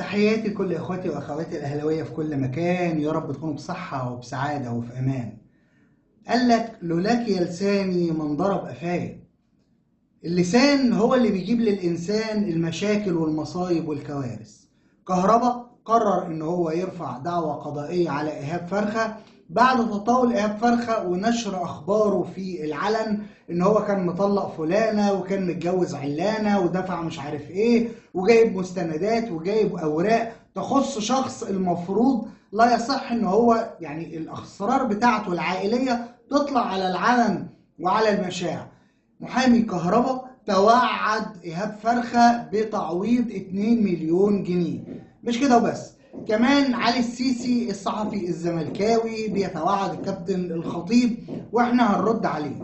تحياتي لكل اخواتي واخواتي الاهلاويه في كل مكان، يا رب تكونوا بصحه وبسعاده وفي امان. قال لك لولاك يا لساني من ضرب قفايا. اللسان هو اللي بيجيب للانسان المشاكل والمصايب والكوارث. كهربا قرر ان هو يرفع دعوى قضائيه على ايهاب فرخه بعد تطاول ايهاب فرخه ونشر اخباره في العلن ان هو كان مطلق فلانه وكان متجوز علانه ودفع مش عارف ايه، وجايب مستندات وجايب اوراق تخص شخص المفروض لا يصح ان هو يعني الاسرار بتاعته العائليه تطلع على العلن وعلى المشاع. محامي كهربا توعد ايهاب فرخه بتعويض 2 مليون جنيه. مش كده وبس، كمان علي السيسي الصحفي الزملكاوي بيتوعد الكابتن الخطيب واحنا هنرد عليه،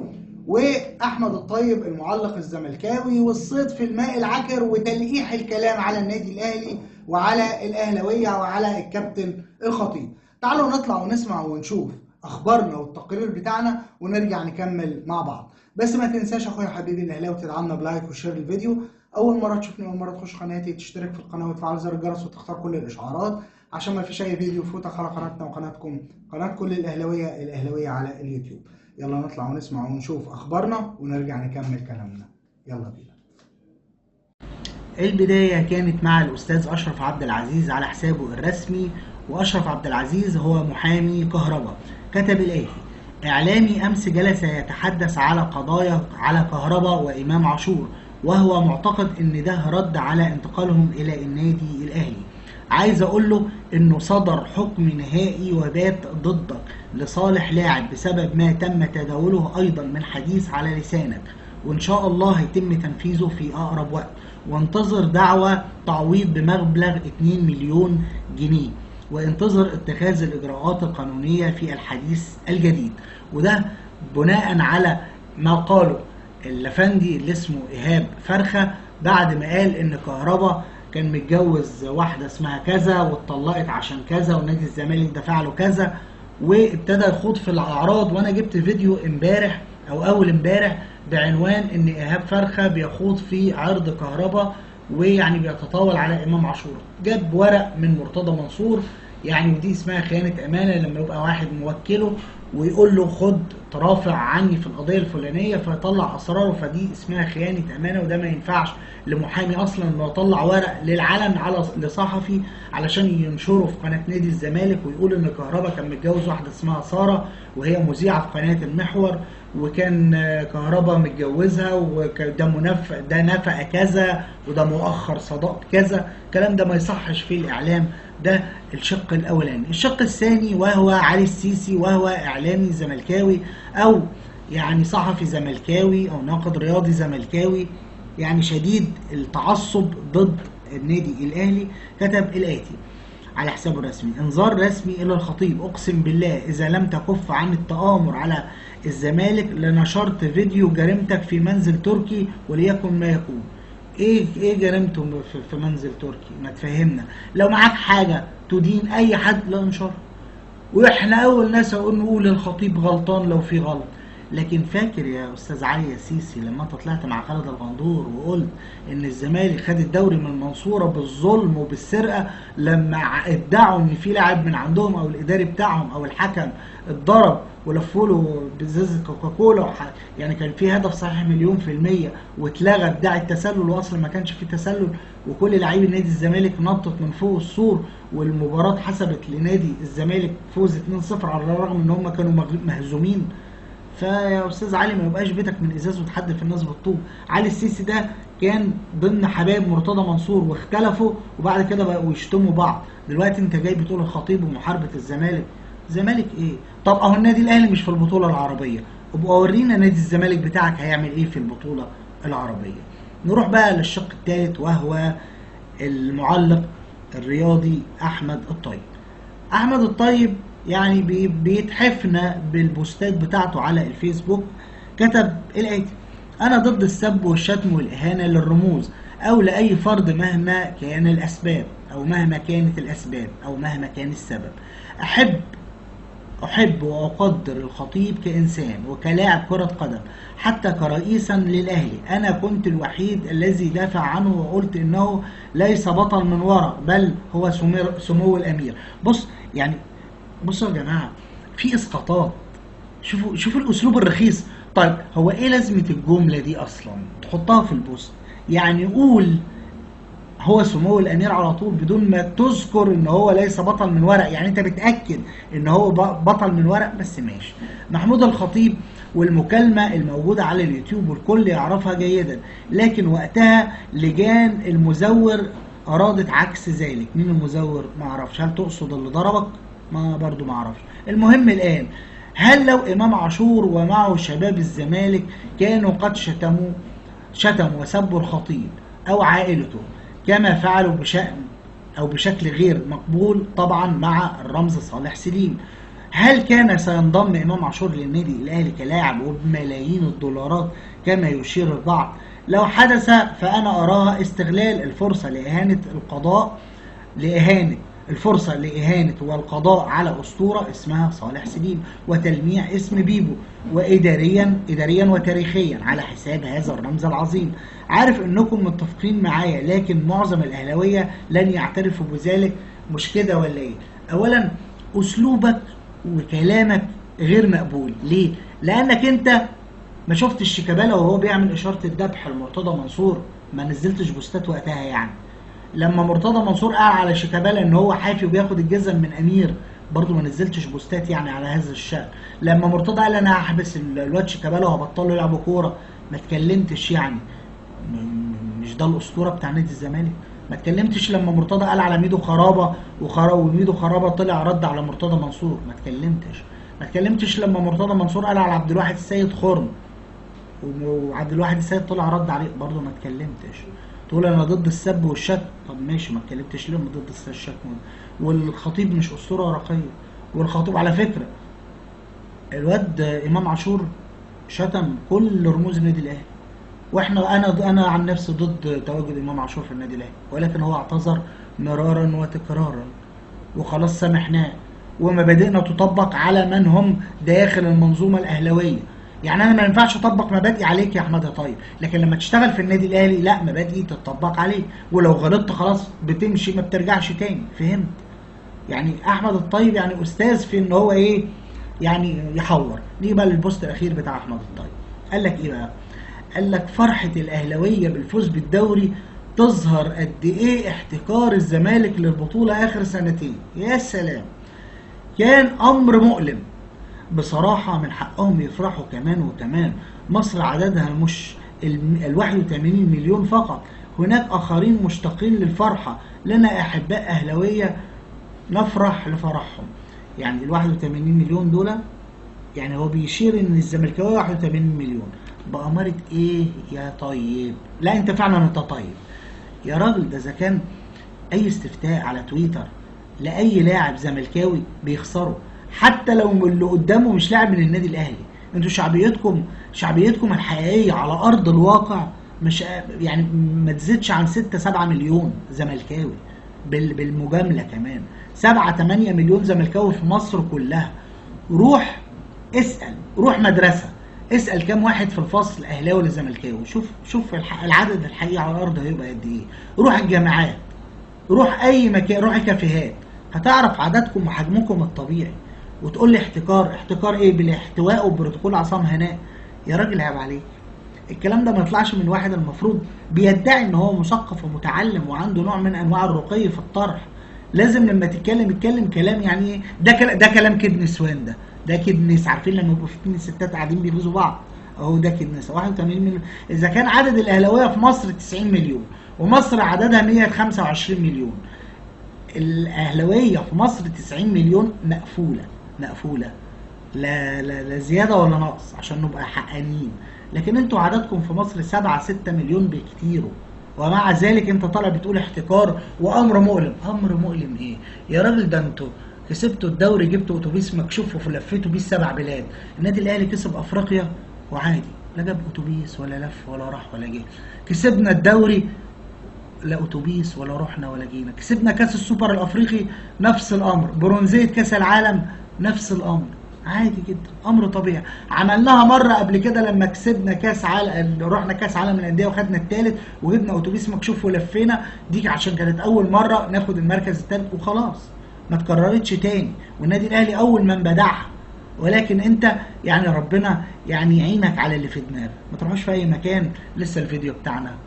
واحمد الطيب المعلق الزملكاوي والصيد في الماء العكر وتلقيح الكلام على النادي الاهلي وعلى الاهلاويه وعلى الكابتن الخطيب. تعالوا نطلع ونسمع ونشوف اخبارنا والتقرير بتاعنا ونرجع نكمل مع بعض. بس ما تنساش اخويا حبيبي الاهلاوي تدعمنا بلايك وشير الفيديو. اول مره تشوفني، اول مره تخش قناتي، تشترك في القناه وتفعل زر الجرس وتختار كل الاشعارات عشان ما فيش اي فيديو يفوتك على قناتنا وقناتكم، قناه كل الاهلاويه على اليوتيوب. يلا نطلع ونسمع ونشوف اخبارنا ونرجع نكمل كلامنا. يلا بينا. البداية كانت مع الأستاذ أشرف عبد العزيز على حسابه الرسمي، وأشرف عبد العزيز هو محامي كهربا. كتب الآتي: إعلامي أمس جلس يتحدث على قضايا على كهربا وإمام عاشور، وهو معتقد إن ده رد على انتقالهم إلى النادي الأهلي. عايز أقول له إنه صدر حكم نهائي وبات ضدك لصالح لاعب بسبب ما تم تداوله أيضا من حديث على لسانك، وإن شاء الله هيتم تنفيذه في أقرب وقت، وانتظر دعوى تعويض بمبلغ 2 مليون جنيه، وانتظر اتخاذ الإجراءات القانونية في الحديث الجديد. وده بناء على ما قاله الافندي اللي اسمه ايهاب فرخه بعد ما قال ان كهربا كان متجوز واحده اسمها كذا واتطلقت عشان كذا ونادي الزمالك دفع له كذا، وابتدى يخوض في الاعراض. وانا جبت فيديو امبارح او اول امبارح بعنوان ان ايهاب فرخه بيخوض في عرض كهربا ويعني بيتطاول على امام عاشور. جاب ورق من مرتضى منصور، يعني ودي اسمها خيانه امانه، لما يبقى واحد موكله ويقول له خد ترافع عني في القضيه الفلانيه فيطلع اسراره، فدي اسمها خيانه امانه، وده ما ينفعش لمحامي اصلا انه يطلع ورق للعلن على لصحفي علشان ينشره في قناه نادي الزمالك ويقول ان كهربا كان متجوز واحده اسمها ساره وهي مذيعه في قناه المحور، وكان كهربا متجوزها وده ده نفقه كذا وده مؤخر صداق كذا. الكلام ده ما يصحش في الاعلام. ده الشق الاولاني. الشق الثاني وهو علي السيسي، وهو اعلامي زملكاوي او يعني صحفي زملكاوي او ناقد رياضي زملكاوي، يعني شديد التعصب ضد النادي الاهلي. كتب الاتي على حسابه الرسمي: انذار رسمي الى الخطيب، اقسم بالله اذا لم تكف عن التآمر على الزمالك لنشرت فيديو جريمتك في منزل تركي وليكن ما يكون. ايه جريمته في منزل تركي؟ ما تفهمنا. لو معاك حاجه تدين اي حد لا انشرها، واحنا اول ناس نقول الخطيب غلطان لو في غلط. لكن فاكر يا استاذ علي يا سيسي لما انت طلعت مع خالد الغندور وقلت ان الزمالك خد الدوري من المنصوره بالظلم وبالسرقه، لما ادعوا ان في لاعب من عندهم او الاداري بتاعهم او الحكم اتضرب ولفوا له بزازه كوكاكولا، يعني كان في هدف صحيح 100% واتلغى ادعاء التسلل واصلا ما كانش في تسلل، وكل لاعبي نادي الزمالك نطت من فوق السور والمباراه اتحسبت لنادي الزمالك فوز 2-0 على الرغم ان هم كانوا مهزومين. فيا استاذ علي ما يبقاش بيتك من ازاز وتحدف الناس بالطوب. علي السيسي ده كان ضمن حبايب مرتضى منصور واختلفوا وبعد كده بقوا يشتموا بعض. دلوقتي انت جاي بتقول الخطيب ومحاربه الزمالك. زمالك ايه؟ طب اهو النادي الاهلي مش في البطوله العربيه، ابقى ورينا نادي الزمالك بتاعك هيعمل ايه في البطوله العربيه. نروح بقى للشق الثالث وهو المعلق الرياضي احمد الطيب. احمد الطيب يعني بيتحفنا بالبوستات بتاعته على الفيسبوك. كتب الاتي: انا ضد السب والشتم والاهانه للرموز او لاي فرد مهما كان الاسباب او مهما كانت الاسباب او مهما كان السبب. احب أحب وأقدر الخطيب كإنسان وكلاعب كرة قدم حتى كرئيسا للأهلي. أنا كنت الوحيد الذي دافع عنه وقلت إنه ليس بطل من وراء بل هو سمو الأمير. بص يعني، بصوا يا جماعة، في إسقاطات. شوفوا الأسلوب الرخيص. طيب هو إيه لازمة الجملة دي أصلا تحطها في البوست؟ يعني قول هو سمو الامير على طول بدون ما تذكر ان هو ليس بطل من ورق. يعني انت بتاكد ان هو بطل من ورق بس. ماشي. محمود الخطيب والمكالمه الموجوده على اليوتيوب والكل يعرفها جيدا، لكن وقتها لجان المزور ارادت عكس ذلك. مين المزور؟ ما اعرفش. هل تقصد اللي ضربك؟ ما برضو ما اعرفش. المهم الان، هل لو امام عاشور ومعه شباب الزمالك كانوا قد شتموا وسبوا الخطيب او عائلته كما فعلوا بشأن أو بشكل غير مقبول طبعا مع الرمز صالح سليم، هل كان سينضم إمام عاشور للنادي الأهلي كلاعب وبملايين الدولارات كما يشير البعض؟ لو حدث فأنا أراها استغلال الفرصة لإهانة والقضاء على أسطورة اسمها صالح سليم وتلميع اسم بيبو، وإداريا وتاريخيا على حساب هذا الرمز العظيم. عارف انكم متفقين معايا، لكن معظم الاهلاويه لن يعترفوا بذلك. مش كده ولا ايه؟ اولا اسلوبك وكلامك غير مقبول. ليه؟ لانك انت ما شفتش شيكابالا وهو بيعمل اشاره الذبح لمرتضى منصور، ما نزلتش بوستات وقتها. يعني لما مرتضى منصور قال على شيكابالا ان هو حافي وبياخد الجزم من امير، برضه ما نزلتش بوستات يعني على هذا الشأن. لما مرتضى قال انا هحبس الواد شيكابالا وهبطله يلعبوا كوره، ما اتكلمتش. يعني مش ده الاسطوره بتاع نادي الزمالك؟ ما اتكلمتش لما مرتضى قال على ميدو خرابه وميدو خرابه طلع رد على مرتضى منصور؟ ما اتكلمتش لما مرتضى منصور قال على عبد الواحد السيد خرم وعبد الواحد السيد طلع رد عليه؟ برضه ما اتكلمتش. تقول انا ضد السب والشتم، طب ماشي، ما اتكلمتش ليه ضد الشتم؟ والخطيب مش اسطوره ورقيه. والخطيب على فكره الواد امام عاشور شتم كل رموز النادي الاهلي، واحنا انا عن نفسي ضد تواجد امام عاشور في النادي الاهلي، ولكن هو اعتذر مرارا وتكرارا وخلاص سامحناه، ومبادئنا تطبق على من هم داخل المنظومه الاهلاويه. يعني انا ما ينفعش اطبق مبادئي عليك يا احمد يا طيب، لكن لما تشتغل في النادي الاهلي لا، مبادئي تطبق عليك، ولو غلطت خلاص بتمشي ما بترجعش تاني. فهمت؟ يعني احمد الطيب يعني استاذ في ان هو ايه، يعني يحور. نيجي بقى للبوست الاخير بتاع احمد الطيب. قال لك ايه بقى؟ قال لك فرحة الأهلاوية بالفوز بالدوري تظهر قد إيه احتكار الزمالك للبطولة آخر سنتين. يا سلام، كان أمر مؤلم بصراحة. من حقهم يفرحوا كمان وكمان. مصر عددها مش 81 مليون فقط، هناك آخرين مشتاقين للفرحة. لنا أحباء أهلاوية نفرح لفرحهم. يعني ال 81 مليون دول، يعني هو بيشير ان الزملكاويه 81 مليون. بأمارة ايه يا طيب؟ لا انت فعلا انت طيب يا راجل. ده اذا كان اي استفتاء على تويتر لاي لاعب زملكاوي بيخسروا، حتى لو اللي قدامه مش لاعب من النادي الاهلي. انتوا شعبيتكم الحقيقيه على ارض الواقع مش يعني ما تزيدش عن 6-7 مليون زملكاوي بالمجامله كمان. 7-8 مليون زملكاوي في مصر كلها. روح اسأل، روح مدرسة اسأل كام واحد في الفصل اهلاوي ولا زملكاوي. شوف العدد الحقيقي على الارض هيبقى قد ايه. روح الجامعات، روح اي مكان، روح الكافيهات، هتعرف عددكم وحجمكم الطبيعي. وتقول لي احتكار ايه؟ بالاحتواء وبروتوكول عصام هناء؟ يا راجل عيب عليك. الكلام ده ما يطلعش من واحد المفروض بيدعي ان هو مثقف ومتعلم وعنده نوع من انواع الرقي في الطرح. لازم لما اتكلم كلام يعني ايه؟ ده كلام كده نسوان. ده كدنس. عارفين لما يبقوا في 2 ستات قاعدين بيغيظوا بعض؟ اهو ده كدنس. 81 مليون. اذا كان عدد الاهلاويه في مصر 90 مليون ومصر عددها 125 مليون، الاهلاويه في مصر 90 مليون مقفوله. لا زياده ولا نقص عشان نبقى حقانيين. لكن انتوا عددكم في مصر 7-6 مليون بكتير، ومع ذلك انت طالع بتقول احتكار وامر مؤلم. امر مؤلم ايه يا راجل؟ ده انتوا كسبتوا الدوري، جبتوا اتوبيس مكشوف ولفيتوا بيه 7 بلاد. النادي الاهلي كسب افريقيا وعادي، لا جاب اتوبيس ولا لف ولا راح ولا جه. كسبنا الدوري، لا اتوبيس ولا رحنا ولا جينا. كسبنا كاس السوبر الافريقي نفس الامر. برونزيه كاس العالم نفس الامر، عادي جدا، امر طبيعي. عملناها مره قبل كده لما كسبنا كاس عالم، رحنا كاس عالم الانديه وخدنا الثالث، وجبنا اتوبيس مكشوف ولفينا، دي عشان كانت اول مره ناخد المركز الثالث وخلاص، ما اتكررتش تاني، والنادي الاهلي اول من بدعها. ولكن انت يعني ربنا يعني يعينك على اللي في دماغك، ما تروحوش في اي مكان. لسه الفيديو بتاعنا.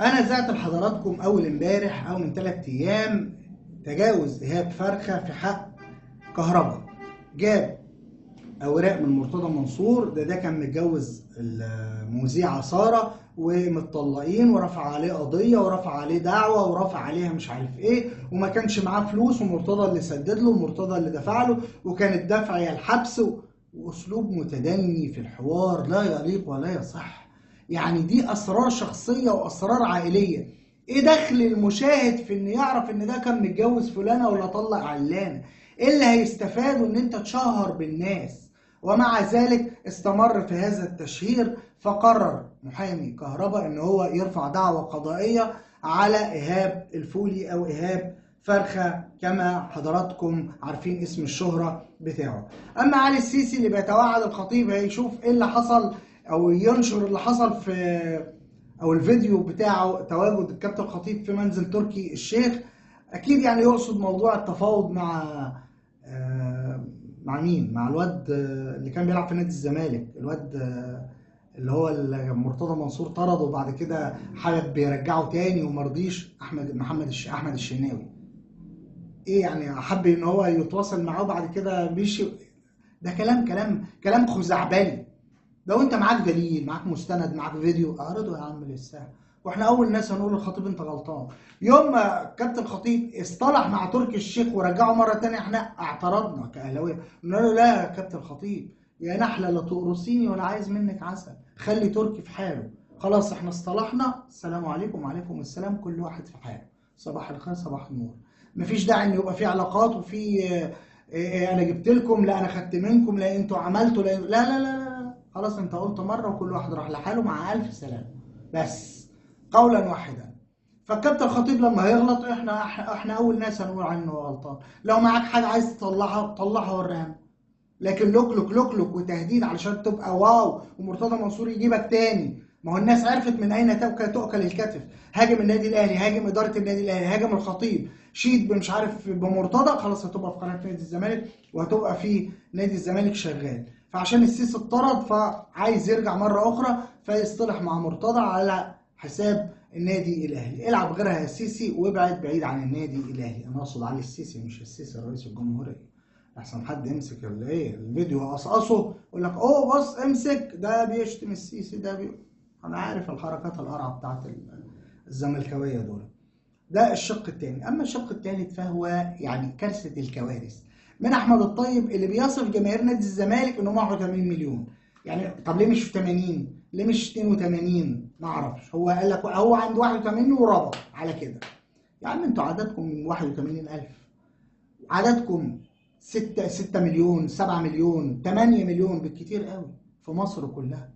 انا زعت لحضراتكم اول امبارح او من 3 ايام تجاوز ايهاب فرخه في حق كهربا. جاب اوراق من مرتضى منصور، ده كان متجوز المذيعه ساره ومتطلقين، ورفع عليه قضيه ورفع عليه دعوه ورفع عليها مش عارف ايه، وما كانش معاه فلوس، ومرتضى اللي سدد له ومرتضى اللي دفع له، وكان الدفع يا الحبس، واسلوب متدني في الحوار لا يليق ولا يصح. يعني دي اسرار شخصيه واسرار عائليه. ايه دخل المشاهد في ان يعرف ان ده كان متجوز فلانه ولا طلق علانه؟ ايه اللي هيستفاده ان انت تشهر بالناس؟ ومع ذلك استمر في هذا التشهير، فقرر محامي كهربا ان هو يرفع دعوى قضائية على ايهاب الفولي او ايهاب فرخة كما حضراتكم عارفين اسم الشهرة بتاعه. اما علي السيسي اللي بيتوعد الخطيب هيشوف ايه اللي حصل او ينشر اللي حصل في او الفيديو بتاعه تواجد الكابتن الخطيب في منزل تركي الشيخ. اكيد يعني يقصد موضوع التفاوض مع مين؟ مع الواد اللي كان بيلعب في نادي الزمالك، الواد اللي هو مرتضى منصور طرده وبعد كده حابب بيرجعه تاني ومرضيش، احمد الشناوي. ايه يعني حب ان هو يتواصل معاه وبعد كده مشي؟ ده كلام خزعبلي. لو انت معاك دليل، معاك مستند، معاك فيديو، اعرضه يا عم للساحه، واحنا اول ناس هنقول للخطيب انت غلطان. يوم ما كابتن الخطيب اصطلح مع تركي الشيخ ورجعه مره تانية، احنا اعترضنا كاهلاويه، قلنا له لا يا كابتن الخطيب، يا نحله لا تقرصيني ولا عايز منك عسل، خلي تركي في حاله، خلاص احنا اصطلحنا، السلام عليكم وعليكم السلام، كل واحد في حاله، صباح الخير صباح النور. مفيش داعي ان يبقى في علاقات وفي انا جبت لكم، لا انا خدت منكم، لا انتوا عملتوا، لا لا لا, لا. خلاص انت قلت مره وكل واحد راح لحاله مع الف سلامه، بس قولا واحدا. فالكابتن الخطيب لما هيغلط احنا اول ناس هنقول عنه غلطان. لو معاك حاجه عايز تطلعها طلعها وريها، لكن لوك وتهديد علشان تبقى واو ومرتضى منصور يجيبك تاني. ما هو الناس عرفت من اين تؤكل الكتف. هاجم النادي الاهلي، هاجم اداره النادي الاهلي، هاجم الخطيب، شيد مش عارف بمرتضى، خلاص هتبقى في قناه نادي الزمالك وهتبقى في نادي الزمالك شغال. فعشان السيسي اتطرد فعايز يرجع مره اخرى فيصطلح مع مرتضى على حساب النادي الاهلي. العب غيرها يا السيسي وابعد بعيد عن النادي الاهلي. انا اقصد علي السيسي مش السيسي رئيس الجمهوريه، احسن حد يمسك الفيديو قصقصه يقول لك اوه بص امسك ده بيشتم السيسي انا عارف الحركات القرعه بتاعت الزملكاويه دول. ده الشق الثاني. اما الشق الثالث فهو يعني كارثه الكوارث من احمد الطيب اللي بيصف جماهير نادي الزمالك انهم 81 مليون. يعني طب ليه مش 80؟ ليه مش 82؟ ما اعرفش. هو قال لك هو عنده 81 وربط على كده. يا عم انتوا عددكم 81,000، عددكم 6 مليون 7 مليون 8 مليون بالكتير قوي في مصر كلها.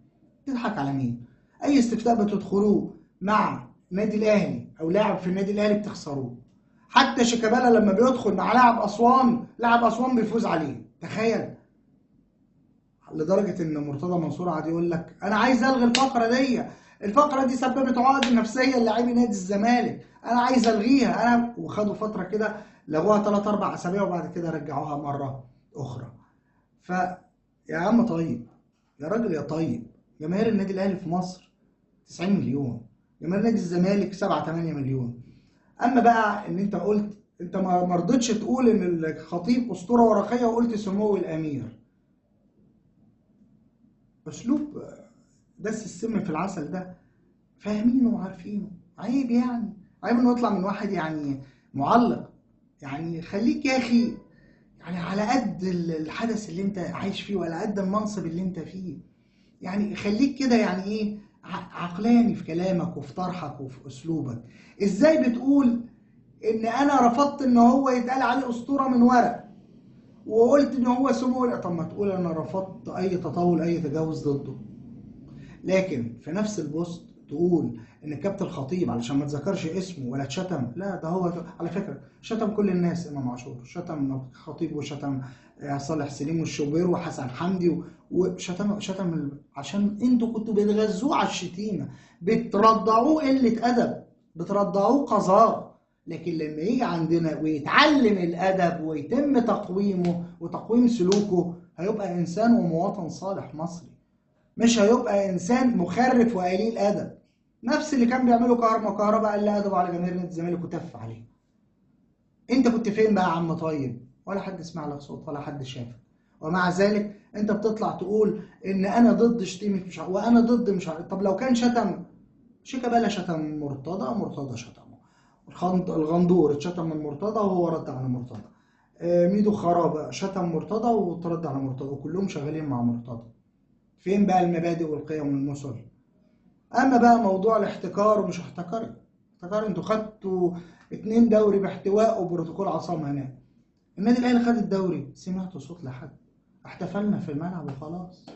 تضحك على مين؟ اي استفتاء بتدخلوه مع نادي الاهلي او لاعب في النادي الاهلي بتخسروه. حتى شيكابالا لما بيدخل مع لاعب اسوان بيفوز عليه. تخيل، لدرجه ان مرتضى منصور قعد يقول لك انا عايز الغي الفقره دي سببت عقد نفسيه للاعبي نادي الزمالك، انا عايز الغيها وخدوا فتره كده لغوها 3 4 اسابيع وبعد كده رجعوها مره اخرى. ف يا عم طيب، يا راجل يا طيب، جماهير النادي الاهلي في مصر 90 مليون، جماهير نادي الزمالك 7 8 مليون. اما بقى ان انت قلت، انت ما رضيتش تقول ان الخطيب اسطوره ورقيه وقلت سمو الامير. اسلوب دس السم في العسل ده، فاهمينه وعارفينه. عيب يعني، عيب انه يطلع من واحد يعني معلق. يعني خليك يا اخي يعني على قد الحدث اللي انت عايش فيه وعلى قد المنصب اللي انت فيه. يعني خليك كده يعني ايه، عقلاني في كلامك وفي طرحك وفي اسلوبك. ازاي بتقول ان انا رفضت ان هو يتقال عليه اسطوره من ورق وقلت ان هو سمو؟ طب ما تقول انا رفضت اي تطاول اي تجاوز ضده. لكن في نفس البوست تقول ان الكابتن الخطيب علشان ما تذكرش اسمه ولا اتشتم، لا ده هو على فكره شتم كل الناس. امام عاشور شتم الخطيب، وشتم صالح سليم والشوبير وحسن حمدي، وشتم عشان انتوا كنتوا بتغذوه على الشتيمه، بترضعوه قله ادب، بترضعوه قذاره. لكن لما يجي عندنا ويتعلم الادب ويتم تقويمه وتقويم سلوكه، هيبقى انسان ومواطن صالح مصري، مش هيبقى انسان مخرف وقليل ادب. نفس اللي كان بيعمله كهربا قال لا ادب على جماهير نادي الزمالك وتف عليه. انت كنت فين بقى يا عم طيب؟ ولا حد سمع لك صوت ولا حد شافك، ومع ذلك انت بتطلع تقول ان انا ضد شتيمه مش عارف وانا ضد مش عارف. طب لو كان شتم شيكابالا، شتم مرتضى شتمه، الغندور اتشتم من مرتضى وهو رد على مرتضى، ميدو خرابه شتم مرتضى وترد على مرتضى، وكلهم شغالين مع مرتضى. فين بقى المبادئ والقيم والمثل؟ اما بقى موضوع الاحتكار ومش احتكار، انتوا خدتوا 2 دوري باحتواء وبروتوكول عصام هناك. النادي الاهلي خد الدوري، سمعتوا صوت لحد؟ احتفلنا في الملعب وخلاص،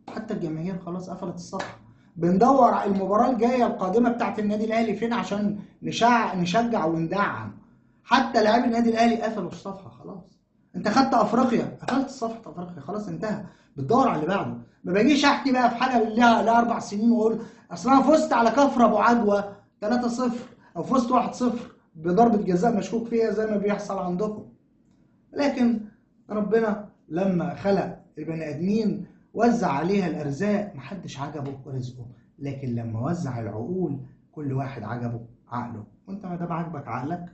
حتى الجماهير خلاص قفلت الصفحه. بندور على المباراه الجايه القادمه بتاعت النادي الاهلي فين عشان نشجع وندعم. حتى لاعبي النادي الاهلي قفلوا الصفحه خلاص. انت خدت افريقيا، قفلت صفحه افريقيا خلاص انتهى، بتدور على اللي بعده. ما باجيش احكي بقى في حاجه لها 4 سنين واقول اصل انا فزت على كفر ابو عجوه 3-0 او فزت 1-0 بضربه جزاء مشكوك فيها زي ما بيحصل عندكم. لكن ربنا لما خلق البني ادمين وزع عليها الارزاق، محدش عجبه رزقه، لكن لما وزع العقول كل واحد عجبه عقله، وانت ما دام عجبك عقلك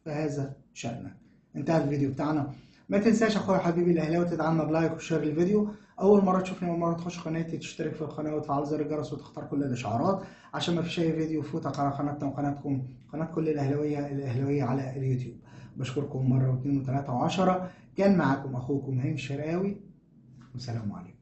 فهذا شأنك. انتهى الفيديو بتاعنا. ما تنساش اخويا حبيبي الاهلاوي تدعمنا بلايك وشير الفيديو. اول مره تشوفني، اول مره تخش قناتي، تشترك في القناه وتفعل زر الجرس وتختار كل الاشعارات عشان ما فيش اي فيديو يفوتك على قناتنا وقناتكم، قناه كل الاهلاويه على اليوتيوب. بشكركم مره واثنين وثلاثه وعشرة. كان معاكم اخوكم هيم شرقاوي، والسلام عليكم.